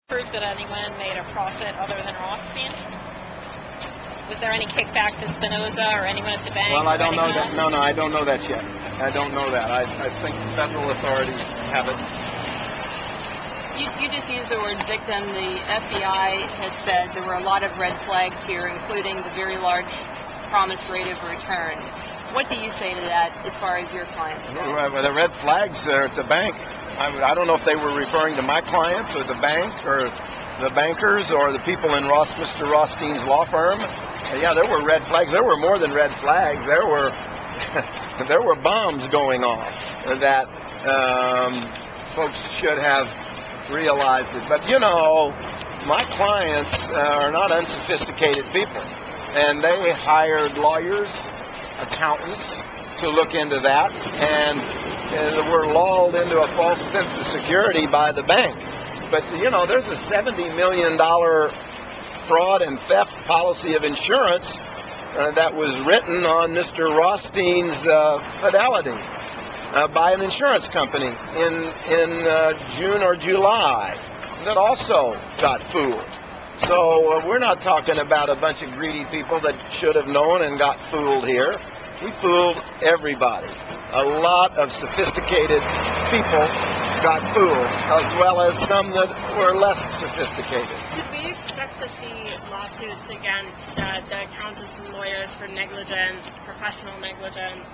Proof that anyone made a profit other than Rothstein? Was there any kickback to Spinoza or anyone at the bank? Well, I don't know that. No, I don't know that yet. I don't know that. I think federal authorities have it. You just used the word victim. The FBI has said there were a lot of red flags here, including the very large promised rate of return. What do you say to that as far as your clients go? Well, the red flags are at the bank. I don't know if they were referring to my clients or the bank or the bankers or the people in Mr. Rothstein's law firm. Yeah, there were red flags. There were more than red flags. There were there were bombs going off that folks should have realized it. But, you know, my clients are not unsophisticated people, and they hired lawyers, accountants to look into that, and were lulled into a false sense of security by the bank. But, you know, there's a $70 million fraud and theft policy of insurance that was written on Mr. Rothstein's fidelity by an insurance company in June or July that also got fooled. So we're not talking about a bunch of greedy people that should have known and got fooled here. He fooled everybody. A lot of sophisticated people got fooled, as well as some that were less sophisticated. Should we expect to see lawsuits against the accountants and lawyers for negligence, professional negligence?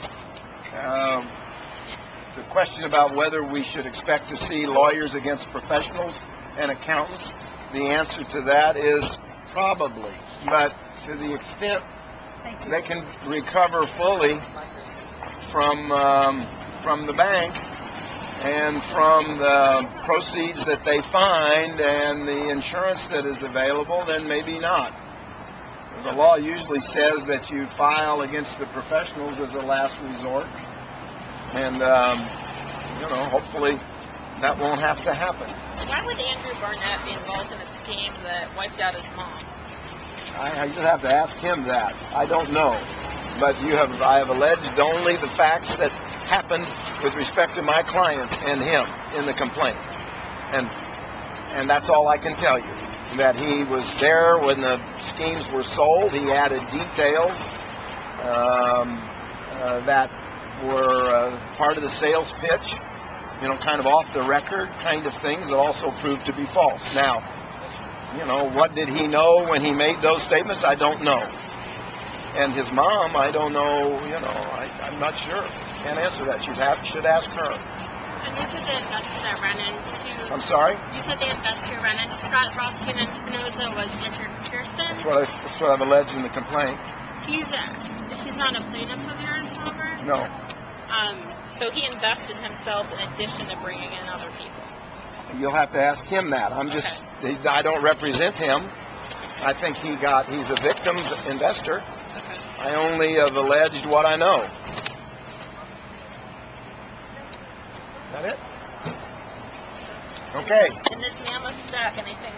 The question about whether we should expect to see lawyers against professionals and accountants, the answer to that is probably. But to the extent they can recover fully from the bank and from the proceeds that they find and the insurance that is available, then maybe not. The law usually says that you file against the professionals as a last resort, and you know, hopefully that won't have to happen. Why would Andrew Barnett be involved in a scheme that wiped out his mom? I just have to ask him that. I don't know. But I have alleged only the facts that happened with respect to my clients and him in the complaint. And that's all I can tell you. That he was there when the schemes were sold. He added details that were part of the sales pitch, you know, kind of off the record kind of things that also proved to be false. Now, you know, what did he know when he made those statements? I don't know. And his mom, I don't know, you know, I'm not sure. Can't answer that. Should ask her. And you said the investor that ran into... I'm sorry? You said the investor ran into Scott Rothstein and Spinoza was Richard Pearson? That's what I've alleged in the complaint. He's not a plaintiff of yours, however? No. So he invested himself in addition to bringing in other people? You'll have to ask him that. I don't represent him. I think he's a victim investor. Okay. I only have alleged what I know. Is that it? Okay. In this mammoth stack, anything